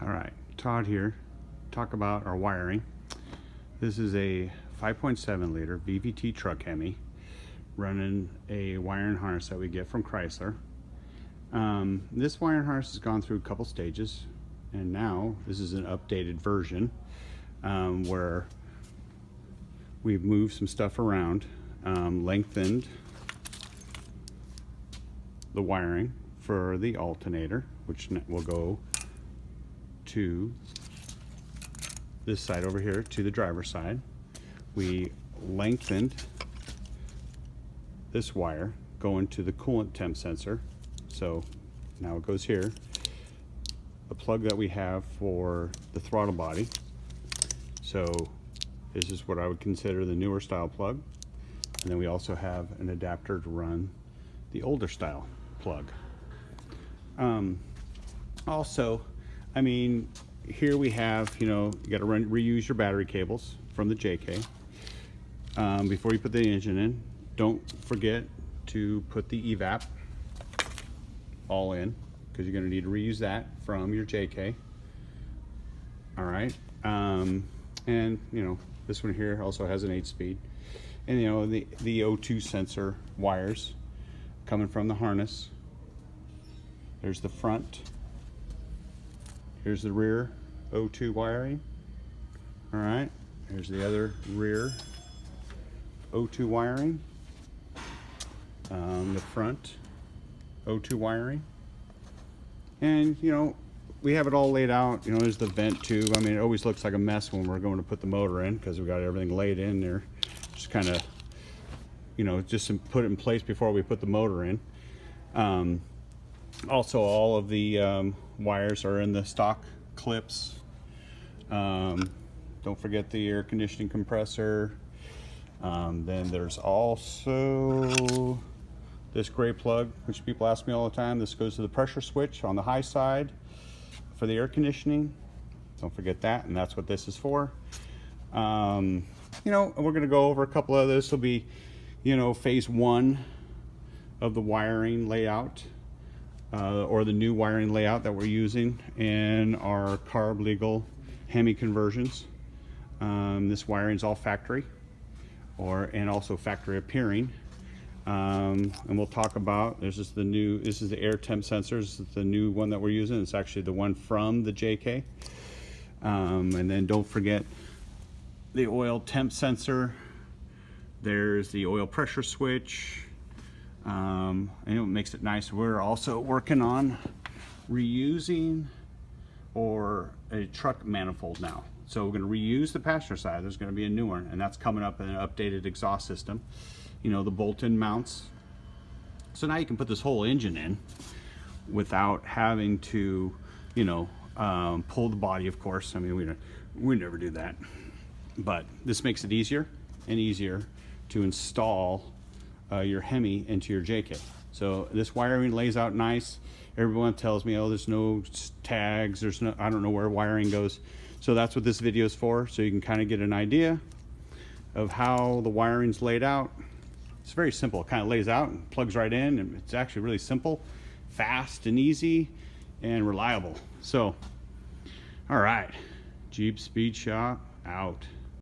All right, Todd here. Talk about our wiring. This is a 5.7 liter VVT truck Hemi running a wiring harness that we get from Chrysler. This wiring harness has gone through a couple stages, and now this is an updated version where we've moved some stuff around, lengthened the wiring for the alternator, which will go to this side over here to the driver's side. We lengthened this wire going to the coolant temp sensor, so now it goes here. The plug that we have for the throttle body, so this is what I would consider the newer style plug, and then we also have an adapter to run the older style plug. Also, I mean, here we have, you got to reuse your battery cables from the JK. Before you put the engine in, don't forget to put the evap all in, because you're going to need to reuse that from your JK. All right. And this one here also has an 8-speed. And the O2 sensor wires coming from the harness. There's the front. Here's the rear O2 wiring. All right, here's the other rear O2 wiring. The front O2 wiring. And we have it all laid out. There's the vent tube. I mean, it always looks like a mess when we're going to put the motor in, because we got everything laid in there. Just kind of, just put it in place before we put the motor in. Also, all of the wires are in the stock clips. Don't forget the air conditioning compressor. Then there's also this gray plug, which people ask me all the time. This goes to the pressure switch on the high side for the air conditioning. Don't forget that, and that's what this is for. And we're going to go over a couple of this. Will be, phase 1 of the wiring layout. Or the new wiring layout that we're using in our carb legal Hemi conversions. This wiring is all factory, and also factory appearing. And we'll talk about, this is the air temp sensor. This is the new one that we're using. It's actually the one from the JK. And then don't forget the oil temp sensor. There's the oil pressure switch. And it makes it nice. We're also working on reusing a truck manifold now. So we're going to reuse the passenger side. There's going to be a new one, and that's coming up in an updated exhaust system. The bolt-in mounts. So now you can put this whole engine in without having to, pull the body, of course. I mean, we never do that. But this makes it easier and easier to install your Hemi into your JK. So this wiring lays out nice. Everyone tells me, oh, there's no tags, I don't know where wiring goes. So that's what this video is for, so you can kind of get an idea of how the wiring's laid out. It's very simple. It kind of lays out and plugs right in, and it's actually really simple, fast and easy, and reliable. So, all right, Jeep Speed Shop out.